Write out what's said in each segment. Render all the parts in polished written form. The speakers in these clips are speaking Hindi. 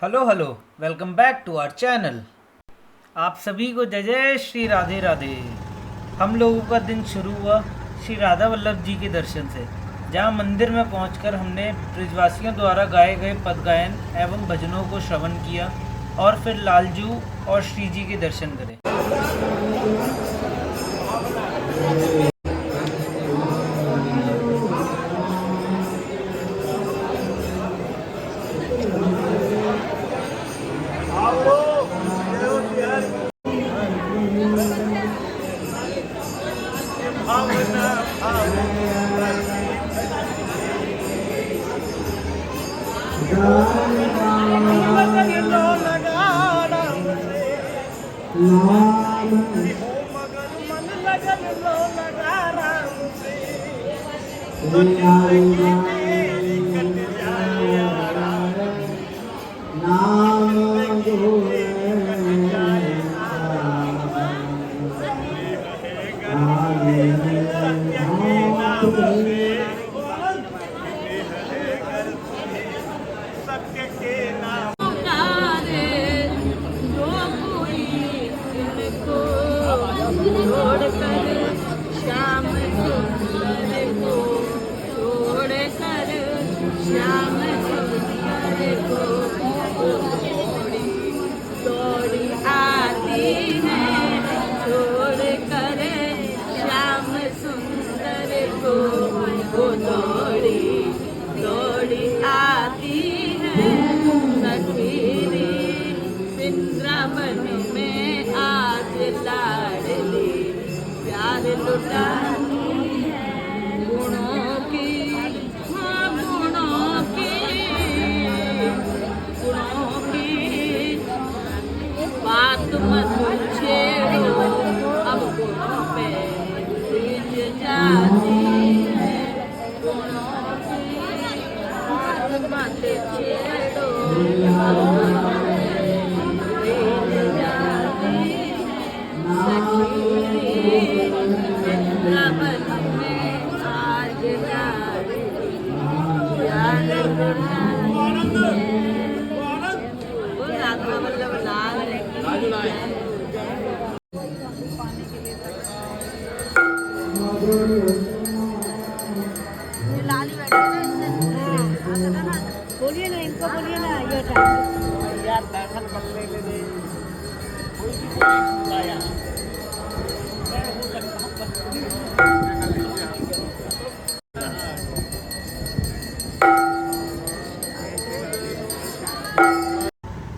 Hello hello, welcome back to our channel. आप सभी को जय जय श्री राधे राधे। हम लोगों का दिन शुरू हुआ श्री राधा वल्लभ जी के दर्शन से, जहां मंदिर में पहुंचकर हमने ब्रिजवासियों द्वारा गाए गए पद गायन एवं भजनों को श्रवण किया और फिर लालजू और श्री जी के दर्शन करे। बोलिए ना, इनको बोलिए ना, ये टाइम यार पैसा पकड़े ले दे कोई भी बुलाया मैं हो सकता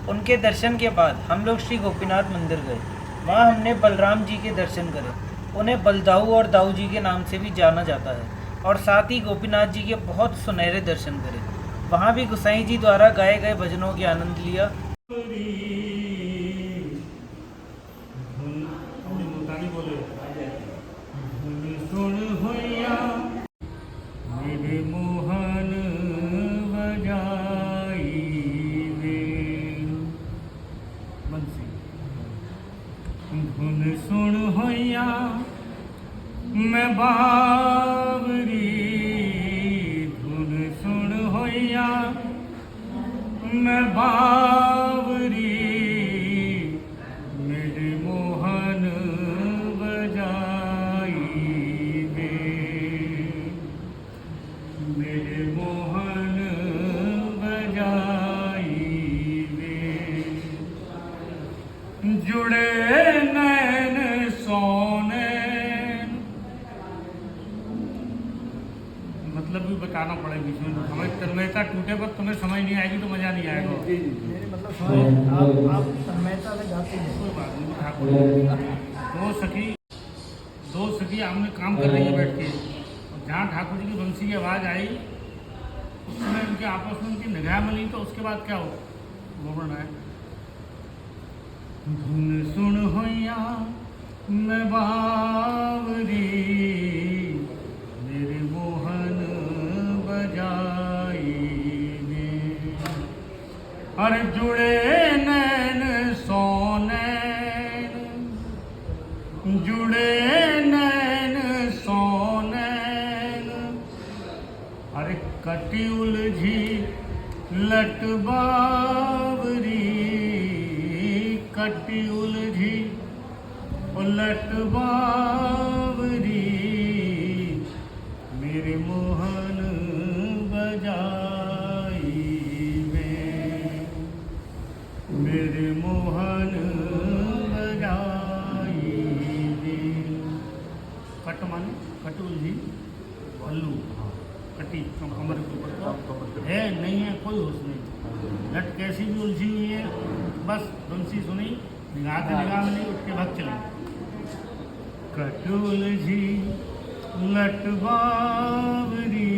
उनके दर्शन के बाद हम लोग श्री गोपीनाथ मंदिर गए। वहाँ हमने बलराम जी के दर्शन करे। उन्हें बलदाऊ और दाऊ जी के नाम से भी जाना जाता है और साथ ही गोपीनाथ जी के बहुत सुनहरे दर्शन करे। वहाँ भी गोसाई जी द्वारा गाए गए भजनों के आनंद लिया। धुन सुन होया मैं बावरी, धुन सुन होया मैं बावरी, मेरे मोहन बजाई दे, मेरे मोहन बजाई दे, जुड़े मतलब भी बताना पड़ेगा बीच में। हमें तन्मयता टूटे पर तुम्हें समझ नहीं आएगी तो मज़ा नहीं आएगा। मेरे मतलब आप तन्मयता से गाते हैं। कोई बात नहीं। ठाकुर दो सखी आमने काम कर रही है बैठ के, और जहाँ ठाकुर जी की बंसी की आवाज़ आई उस समय उनके आपस में उनकी निगाह मिली, तो उसके बाद क्या हो वो बढ़ना है। धुन सुन होया मैं बावरी, मेरे मोहन बजाई दे, अरे जुड़े नैन सोनैन, जुड़े नैन सोनैन, अरे कटी उलझी लट बावरी कटी उलझी और लट बावरी मेरे मोहन बजाई में, मेरे मोहन बजाई में। कट माने कट उलझी भल्लू कटी कमर के ऊपर है नहीं है कोई होश नहीं। लट कैसी भी उलझी हुई है, बस बंसी सुनी निगाह से निगाह में नहीं, उठ के भाग चले। कट उलझी लट बावरी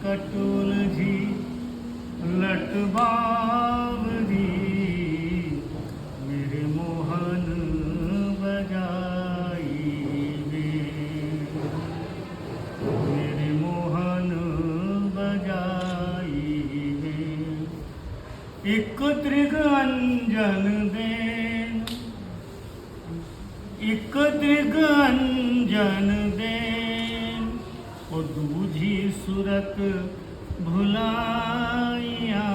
कट उलझी लट बावरी मेरे मोहन बजाई में, मेरे मोहन बजाई में। एक त्रिग अंजन देन, एक त्रिग अंजन देन और दूजी सूरत भुलाइया,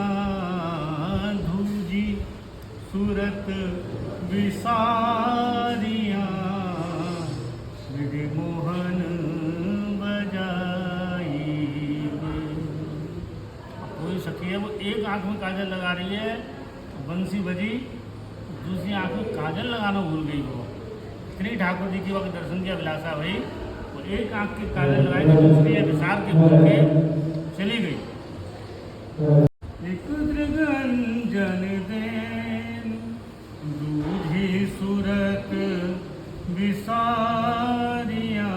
दूजी सूरत विसारिया मेरे मोहन बजाई में। अब कोई सखी है वो एक आंख में काजल लगा रही है, बंसी बजी, दूसरी आंख में काजल लगाना भूल गई वो। इतनी ठाकुर जी की वक्त दर्शन की अभिलाषा भाई, वो एक आंख की काजल लगाई तो दूसरी है विसार के भूल के चली गई। एक त्रिगंजन देन दूधी सूरत विसारिया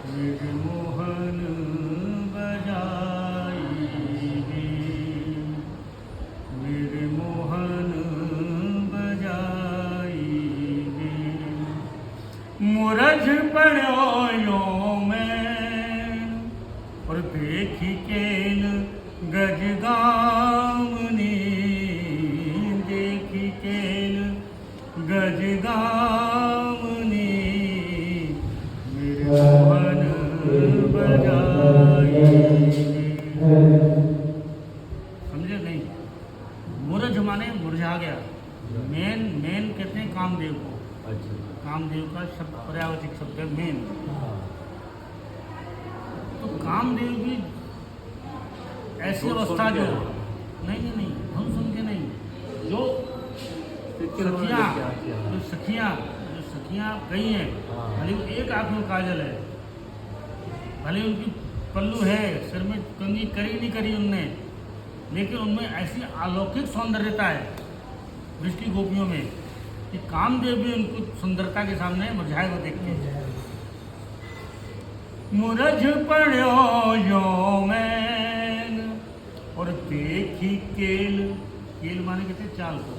मेरे मोहन बजाई में, मेरे मोहन बजाई में। मुरझ पड़ो यो मैं और देखी केन गजगामनी, देखी केन गजगामनी मेरे मोहन बजाई। समझे नहीं? मुरझ माने मुरझा गया। मेन मेन कहते हैं कामदेव को। कामदेव का शब्द पर्यायवाची शब्द है मेन। तो कामदेव की ऐसी अवस्था जो नहीं हम सुन के नहीं, जो सखियाँ गई हैं, भले वो एक आंख में काजल है, भले उनकी पल्लू है, सिर में कंघी करी नहीं करी उनने, लेकिन उनमें ऐसी अलौकिक सौंदर्यता है दृष्टि गोपियों में कि कामदेव भी उनको सुंदरता के सामने मुरझाए हुए देखते हैं। मुरझ पड़ो यो मैन और देखी केल, केल माने कहते चाल को,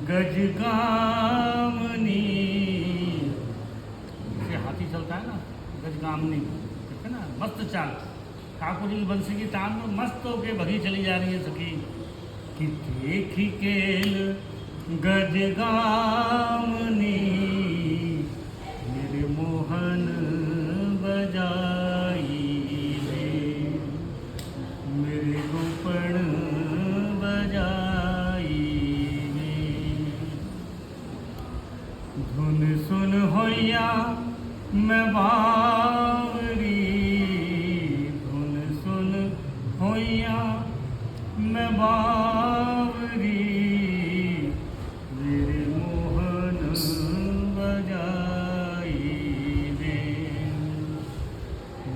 गजगामनी, जैसे हाथी चलता है ना, गजगामनी कहते ना, मस्त चाल। ठाकुर जी की बंसी की तान में मस्त होके भगी चली जा रही है सखी कि देखी केल गजगामनी मेरे मोहन बजाई में, मेरे गोपण बजाई में। धुन सुन होया मैं बावरी, धुन सुन होया मैं बावरी मेरे मोहन बजाई में,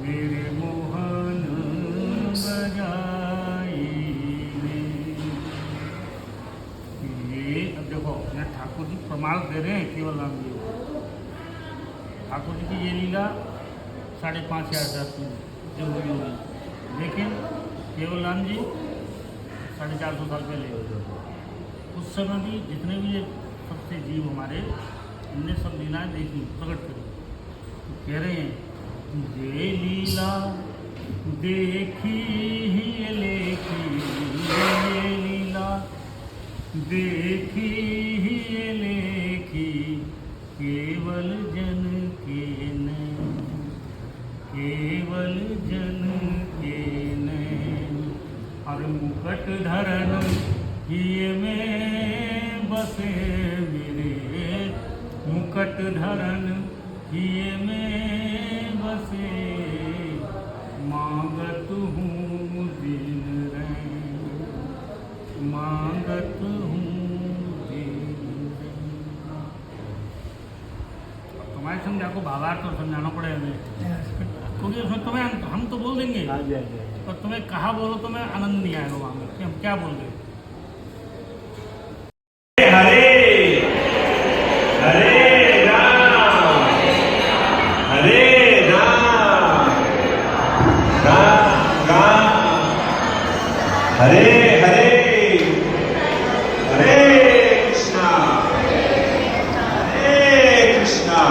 मेरे मोहन बजाई में। ये अब देखो यहाँ ठाकुर जी प्रमाण दे रहे हैं केवल राम जी। ठाकुर जी की ये लीला 5,500 की जो हुई होगी, लेकिन केवल राम जी 450 साल पहले, उस समय भी जितने भी ये सबसे जीव हमारे, इनने सब लीलाएं देखी, प्रकट करी। तो कह रहे हैं ये लीला देखी ही लेखी, ये लीला देखी ही लेखी केवल जन के ने, केवल जन के ने। मुकट धरन किए में बसे मेरे, मुकट धरन किए में बसे, मांगत हूँ दीन रैन, मांगत हूँ दीन रैन। तुम्हारे समझा को भावार्थ तो समझाना पड़ेगा हमें, क्योंकि उसमें तुम्हें हम तो बोल देंगे पर तुम्हें कहा बोलो तो मैं आनंद नहीं आएगा वहाँ में कि हम क्या बोल रहे हैं। हरे हरे राम, हरे राम, राम राम, हरे हरे, हरे कृष्णा, हरे कृष्णा।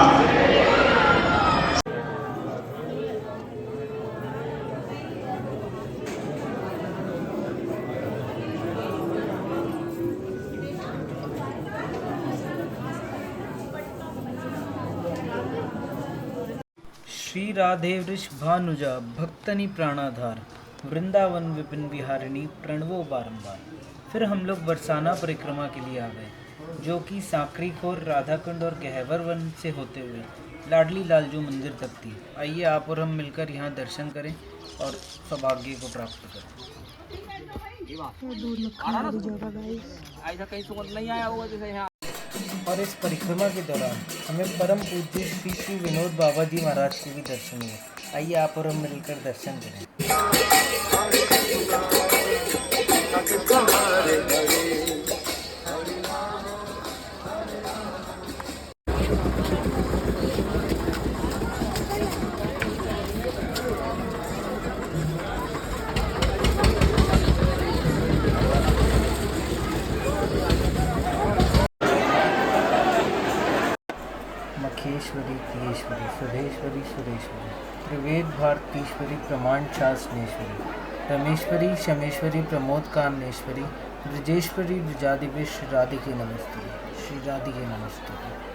श्री राधे वृषभानुजा भक्तनि प्राणाधार, वृंदावन विपिन विहारिणी प्रणवो बारंबार। फिर हम लोग बरसाना परिक्रमा के लिए आ गए, जो कि सांकरी खोर, राधाकुंड और गहवर वन से होते हुए लाडली लालजू मंदिर तक थी। आइए आप और हम मिलकर यहाँ दर्शन करें और सौभाग्य को प्राप्त करें। और इस परिक्रमा के दौरान हमें परम पूज्य श्री श्री विनोद बाबा जी महाराज के भी दर्शन हुए। आइए आप और हम मिलकर दर्शन करें। मखेश्वरी, प्रियेश्वरी, सुधेश्वरी, सुरेश्वरी, त्रिवेद भारतीश्वरी, प्रमाण शासनेश्वरी, रमेश्वरी, शमेश्वरी, प्रमोद कामनेश्वरी, ब्रजेश्वरी, ब्रजादिव्य श्री राधिके नमस्ते, श्री राधिके नमस्ते।